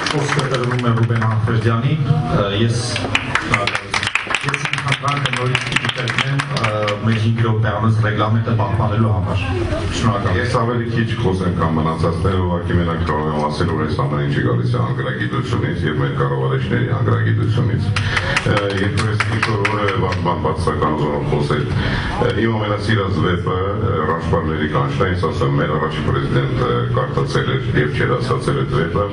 Խոսքը տրվում է Ռուբեն Անխրդյանի, ես խնդրանքը նորից պիտի կրկնեմ մեր 5 րոպեանոց ռեգլամենտը պահպանելու համար։ Շնորհակալ։ Ես ավելի քիչ խոսեմ կամ մնացածները ուղղակի մենակ կարող եմ ասել, որ այս ամեն ինչը գալիս է անգրագիտությունից եւ մեր կառավարիչների անգրագիտությունից։ Երբ որ ես ինչ-որ որևէ բան բացական ուզում եմ խոսել, իմ ամենասիրած վեպը Ռաշպարների կանչնայից ասեմ, մեր առաջին պրեզիդենտը կարդացել էր եւ չերացացել այդ վեպը,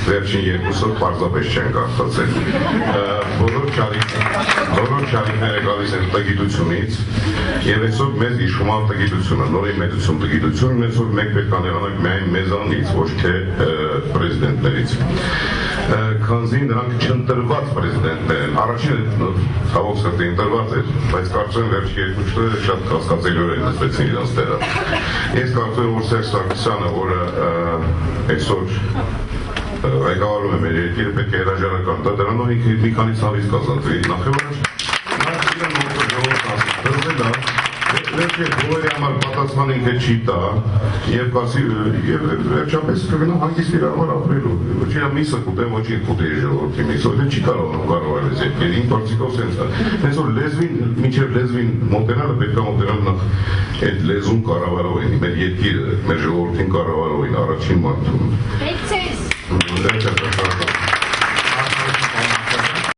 վերջին երկուսը պարզապես չեն կարդացել։ Բոլոր չարիքները գալիս են տգիտությունից եւ այսօր մեզ իշխում է տգիտությունը, նորի մեծություն տգիտություն, այսօր մենք պետք է անելանանք միայն մեզանից, ոչ թե պրեզիդենտներից։ Քանզի նրանք չընտրված պրեզիդենտներ են, առաջինը ցավոք սրտի ընտրված էր, բայց կարծում եմ վերջի երկուները շատ կասկածելիորեն նստեցին իրենց տեղը։ Ես կարծում եմ, որ Սերժ Սարգսյանը, որը այսօր ղեկավարում է մեր երկիրը, պետք է հրաժարական տա, դրանով ինքը մի քանի ցավից կազատվի։ Նախևառաջ բոլորի համար պատասխան ինքը չի տա եւ վերջապես կգնա հանգիստ իր համար ապրելու։ Ոչինչ միսը կուտեմ, ոչինչ կուտե ժողովրդի միսը, դա չի կարող ես իմ կարծիքով սենց է։ Հենց որ լեզվին, մինչև լեզվին մոտենալը պետք է մոտենալ նախ այդ լեզուն կառավարողին, մեր երկիրը, մեր ժողովրդին կառավարողին, առաջին մարդուն։